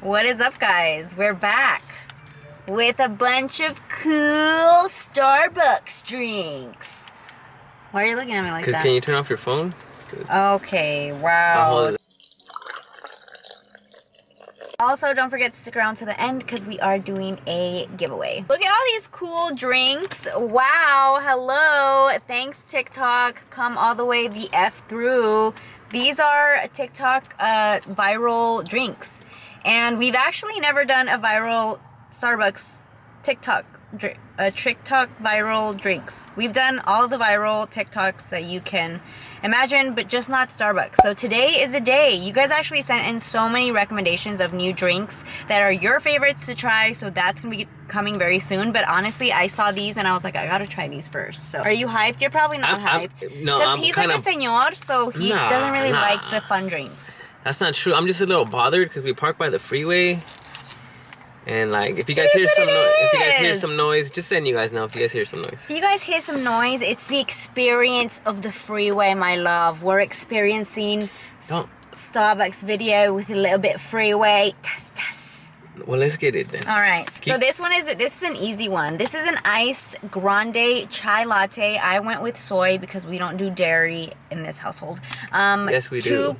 What is up, guys? We're back with a bunch of cool Starbucks drinks. Why are you looking at me like that? Can you turn off your phone? Okay, wow. Also, don't forget to stick around to the end because we are doing a giveaway. Look at all these cool drinks. Wow, hello. Thanks, TikTok. Come all the way the F through. These are TikTok viral drinks. And we've actually never done a viral Starbucks TikTok viral drinks. We've done all the viral TikToks that you can imagine, but just not Starbucks. So today is a day. You guys actually sent in so many recommendations of new drinks that are your favorites to try, so that's gonna be coming very soon. But honestly, I saw these and I was like, I gotta try these first. So are you hyped? You're probably not hyped. No, because he's like a senor, so he doesn't really like the fun drinks. That's not true. I'm just a little bothered because we park by the freeway. And like, if you guys hear some noise, just letting you guys know if you guys hear some noise. If you guys hear some noise, it's the experience of the freeway, my love. We're experiencing Starbucks video with a little bit of freeway. Well, let's get it then. All right. So this is an easy one. This is an iced grande chai latte. I went with soy because we don't do dairy in this household. Yes, we do.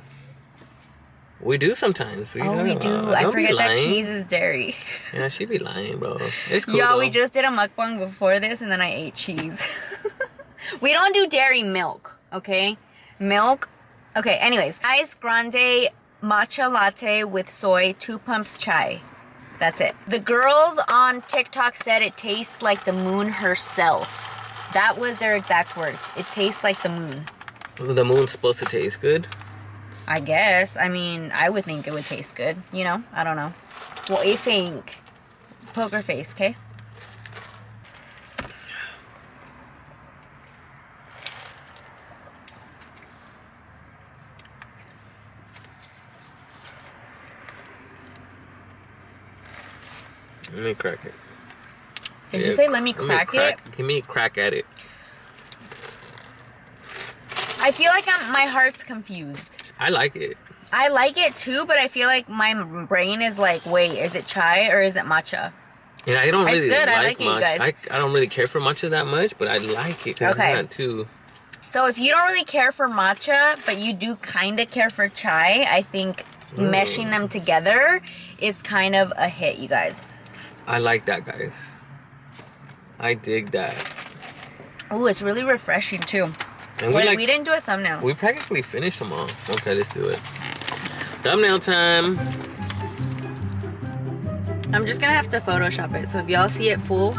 We do sometimes. We do. I forget that cheese is dairy. Yeah, she be lying, bro. It's cool. Y'all, we just did a mukbang before this, and then I ate cheese. We don't do dairy milk, okay? Milk. Okay, anyways. Iced grande matcha latte with soy, 2 pumps chai. That's it. The girls on TikTok said it tastes like the moon herself. That was their exact words. It tastes like the moon. The moon's supposed to taste good? I guess. I mean, I would think it would taste good. You know? I don't know. What do you think? Poker face, okay? Let me crack it. Did you say let me crack it? Give me a crack at it. I feel like my heart's confused. I like it. I like it too, but I feel like my brain is like, wait, is it chai or is it matcha? Yeah, I don't really it's good. I like it, you guys. I don't really care for matcha that much, but I like it because it's not too... So if you don't really care for matcha, but you do kind of care for chai, I think meshing them together is kind of a hit, you guys. I like that, guys. I dig that. Oh, it's really refreshing too. Wait, we didn't do a thumbnail. We practically finished them all. Okay, let's do it. Thumbnail time. I'm just gonna have to Photoshop it, so if y'all see it full.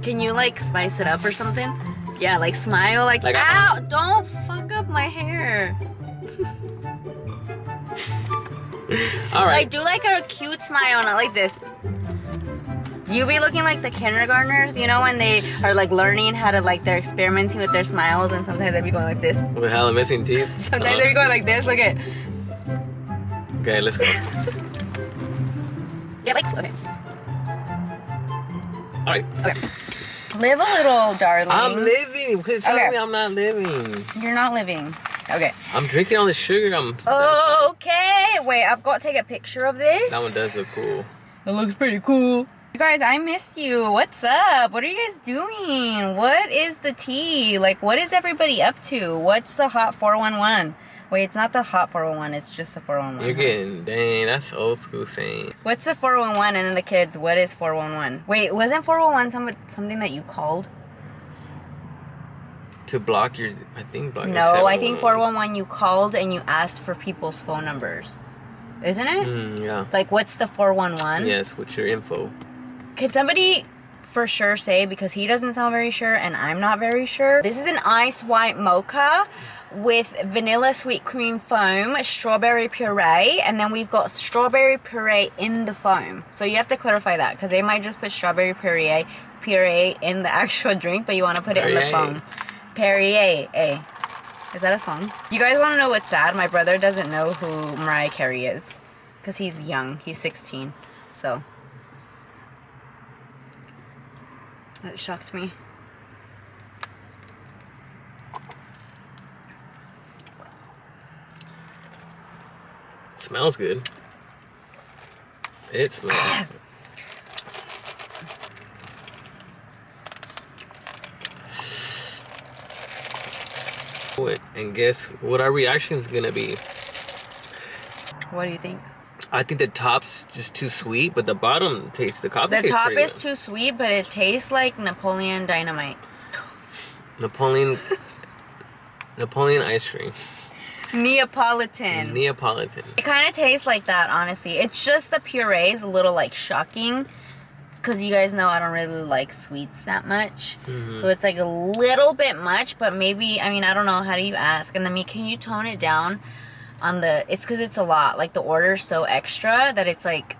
Can you like spice it up or something? Yeah, like smile, like ow, don't fuck up my hair. All right. Like, do like a cute smile, not like this. You be looking like the kindergartners, you know, when they are like learning how to they're experimenting with their smiles, and sometimes they be going like this. With hella missing teeth. Sometimes they be going like this. Look at. Okay, let's go. Yeah, like okay. All right. Okay. Live a little, darling. I'm living. Quit telling me I'm not living. You're not living. Okay. I'm drinking all the sugar. Okay. Wait, I've got to take a picture of this. That one does look cool. It looks pretty cool. You guys, I missed you. What's up? What are you guys doing? What is the tea? Like, what is everybody up to? What's the hot 411? Wait, it's not the hot 411. It's just the 411. You're getting, dang, that's old school saying. What's the 411? And then the kids, what is 411? Wait, wasn't 411 something that you called? To block your, I think block your No, I think 411 you called and you asked for people's phone numbers. Isn't it? Yeah. Like, what's the 411? Yes, with your info. Could somebody for sure say, because he doesn't sound very sure and I'm not very sure. This is an ice white mocha with vanilla sweet cream foam, strawberry puree, and then we've got strawberry puree in the foam. So you have to clarify that, because they might just put strawberry puree in the actual drink, but you want to put it in the foam. Perrier, eh? Is that a song? You guys want to know what's sad? My brother doesn't know who Mariah Carey is, because he's young. He's 16, so that shocked me. smells good. It smells. And guess what our reaction is gonna be? What do you think? I think the top's just too sweet, but the bottom tastes, the coffee tastes top pretty is good. too sweet, but it tastes like Napoleon Dynamite. Napoleon ice cream. Neapolitan. It kind of tastes like that, honestly. It's just the puree is a little like shocking. Because you guys know I don't really like sweets that much. So it's like a little bit much, but maybe, I mean, I don't know. How do you ask? And then can you tone it down on the, it's because it's a lot. Like the order's so extra that it's like,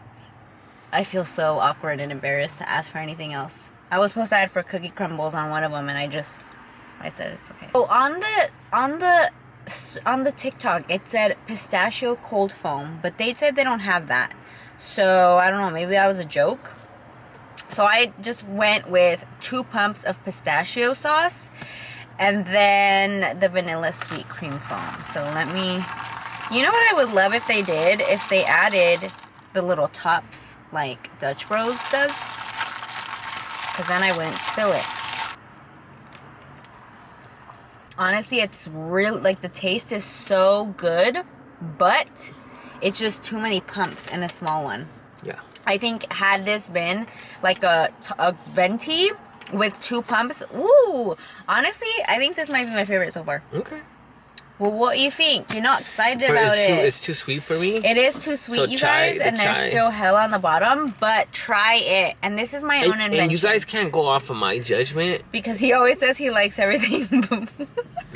I feel so awkward and embarrassed to ask for anything else. I was supposed to add for cookie crumbles on one of them and I said it's okay. Oh, on the TikTok, it said pistachio cold foam, but they said they don't have that. So I don't know, maybe that was a joke. So I just went with 2 pumps of pistachio sauce and then the vanilla sweet cream foam. So you know what I would love if they did? If they added the little tops like Dutch Bros does. Because then I wouldn't spill it. Honestly, it's really, like the taste is so good, but it's just too many pumps in a small one. Yeah. I think had this been like a Venti with 2 pumps, ooh, honestly, I think this might be my favorite so far. Okay. Well, what do you think? You're not excited about it. It's too sweet for me. It is too sweet, so you guys, and there's still hell on the bottom, but try it. And this is my own invention. And you guys can't go off of my judgment. Because he always says he likes everything.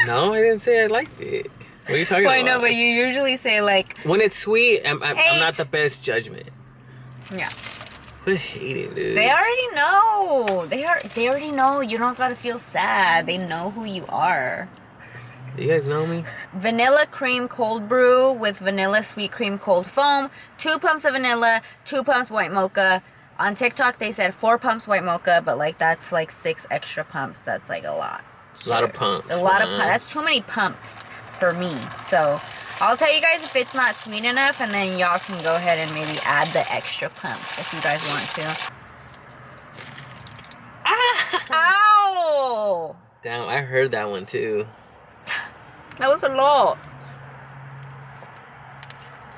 No, I didn't say I liked it. What are you talking about? I know, but you usually say like... When it's sweet, I'm not the best judgment. Yeah. Quit hating, dude. They already know. They already know. You don't gotta feel sad. They know who you are. You guys know me? Vanilla cream cold brew with vanilla sweet cream cold foam. 2 pumps of vanilla, 2 pumps white mocha. On TikTok, they said 4 pumps white mocha, but like that's like 6 extra pumps. That's like a lot. A lot of pumps. A lot of pumps. That's too many pumps for me. So I'll tell you guys if it's not sweet enough, and then y'all can go ahead and maybe add the extra pumps if you guys want to. Ow! Damn, I heard that one too. That was a lot.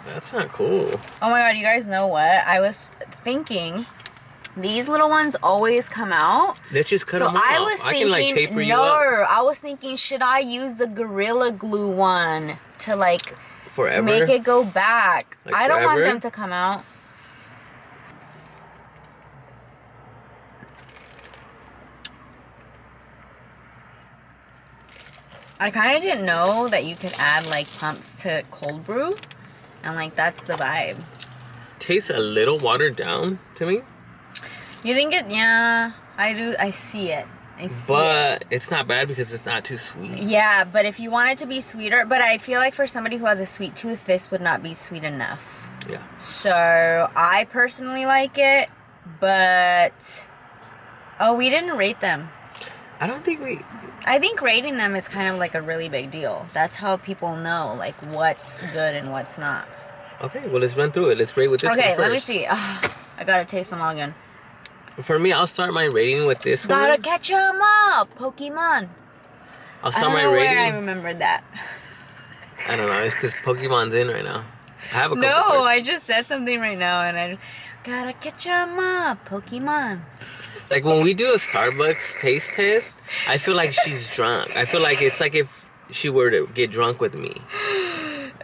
That's not cool. Oh my god, you guys know what? I was thinking these little ones always come out. Let's just cut them off. I was thinking, I can like taper you up. I was thinking, should I use the Gorilla Glue one to like forever make it go back? like I don't want forever? them to come out. I kind of didn't know that you could add like pumps to cold brew, and like that's the vibe. Tastes a little watered down to me. You think it? Yeah, I do. I see it. But it's not bad because it's not too sweet. Yeah, but if you want it to be sweeter, but I feel like for somebody who has a sweet tooth, this would not be sweet enough. Yeah. So I personally like it, but we didn't rate them. I don't think we. I think rating them is kind of like a really big deal. That's how people know like what's good and what's not. Okay, well let's run through it. Let's rate with this one Okay, first. let me see. I gotta taste them all again. For me, I'll start my rating with this one. Gotta catch 'em up, Pokemon. I'll start my I don't know rating. where I remembered that. I don't know. It's because Pokemon's in right now. I have a couple. No, cards. I just said something right now, and I gotta catch 'em up, Pokemon. Like when we do a Starbucks taste test, I feel like she's drunk. I feel like it's like if she were to get drunk with me.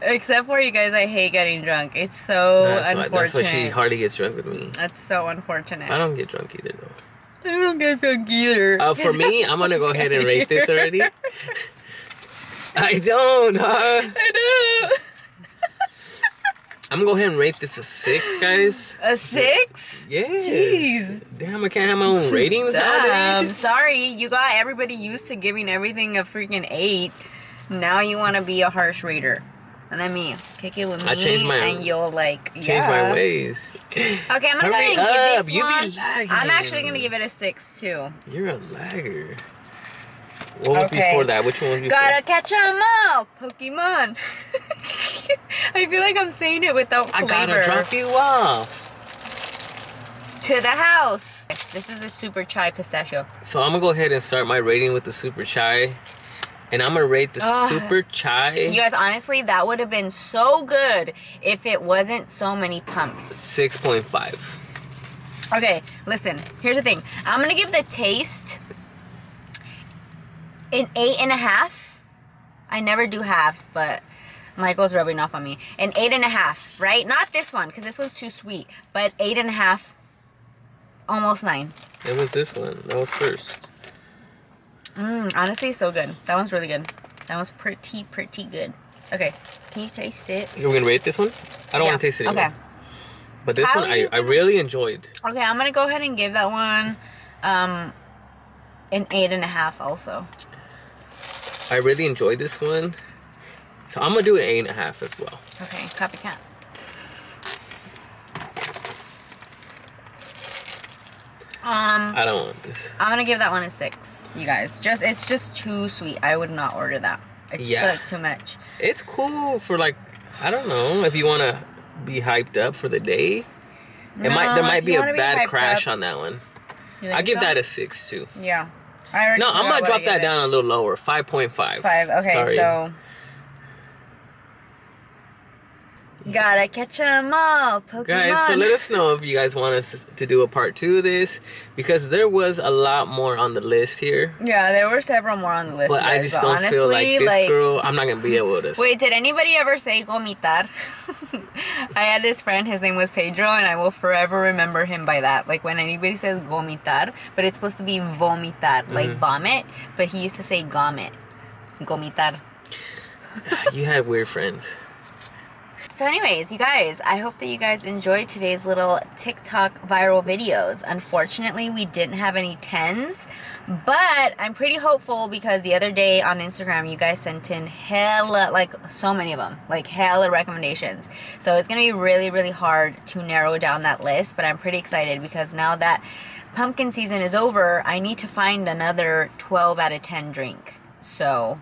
Except for you guys, I hate getting drunk. It's so unfortunate. That's why she hardly gets drunk with me. That's so unfortunate. I don't get drunk either though. I don't get drunk either. For me, I'm gonna go ahead and rate this already. I don't. I do. I'm gonna go ahead and rate this a 6, guys. A 6? Yes. Jeez. Damn, I can't have my own ratings nowadays. Sorry, you got everybody used to giving everything a freaking 8. Now you want to be a harsh rater. And then me, kick it with me, and you'll like change my ways. Okay, I'm gonna go ahead and give this one. I'm actually gonna give it a 6 too. You're a lagger. What was before that? Which one was before? Gotta catch 'em all, Pokemon. I feel like I'm saying it without flavor. I gotta drop you off. To the house. This is a super chai pistachio. So I'm gonna go ahead and start my rating with the super chai. And I'm gonna rate the super chai. You guys, honestly, that would have been so good if it wasn't so many pumps. 6.5. Okay, listen, here's the thing. I'm gonna give the taste an 8.5. I never do halves, but Michael's rubbing off on me. An 8.5, right? Not this one, because this one's too sweet, but 8.5, almost 9. It was this one. That was first. Honestly, so good. That one's really good. That was pretty good. Okay, can you taste it? You're gonna rate this one? I don't want to taste it anymore. Okay. But this one, I really enjoyed. Okay, I'm gonna go ahead and give that one an 8.5 also. I really enjoyed this one. So I'm gonna do an 8.5 as well. Okay, copycat. I don't want this. I'm gonna give that one a 6, you guys. It's just too sweet. I would not order that. It's just like too much. It's cool for like, I don't know, if you wanna be hyped up for the day. There might be a bad crash on that one. I give that a 6 too. Yeah. No, I'm gonna drop that down a little lower. 5.5. 5. Okay, sorry. So gotta catch 'em all, Pokemon. Guys, so let us know if you guys want us to do a part 2 of this, because there was a lot more on the list here. Yeah, there were several more on the list. But I just don't feel like this girl, I'm not gonna be able to. Wait, did anybody ever say gomitar? I had this friend, his name was Pedro, and I will forever remember him by that. Like when anybody says gomitar, but it's supposed to be vomitar, like vomit, but he used to say gomit. Gomitar. You had weird friends. So anyways, you guys, I hope that you guys enjoyed today's little TikTok viral videos. Unfortunately, we didn't have any 10s, but I'm pretty hopeful because the other day on Instagram, you guys sent in hella, like so many of them, like hella recommendations. So it's going to be really, really hard to narrow down that list, but I'm pretty excited because now that pumpkin season is over, I need to find another 12 out of 10 drink. So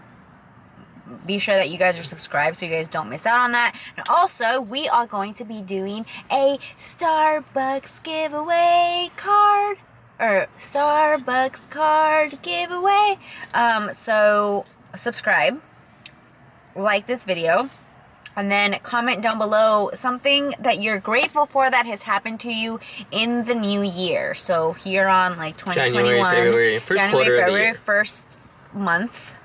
be sure that you guys are subscribed so you guys don't miss out on that. And also, we are going to be doing a Starbucks giveaway card. Or Starbucks card giveaway. So subscribe, like this video, and then comment down below something that you're grateful for that has happened to you in the new year. So here on like 2021, January, February, first month.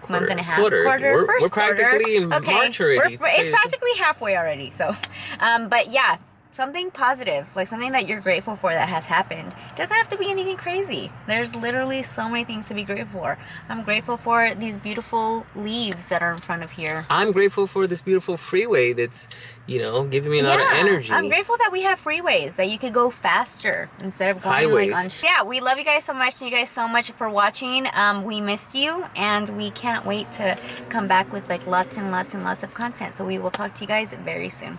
Month and a half. We're First practically in March already. It's practically halfway already. So, but yeah, something positive, like something that you're grateful for that has happened. It doesn't have to be anything crazy. There's literally so many things to be grateful for. I'm grateful for these beautiful leaves that are in front of here. I'm grateful for this beautiful freeway that's, you know, giving me a lot of energy. I'm grateful that we have freeways, that you could go faster instead of going highways. like on. Yeah, we love you guys so much. Thank you guys so much for watching. We missed you, and we can't wait to come back with like lots and lots and lots of content. So we will talk to you guys very soon.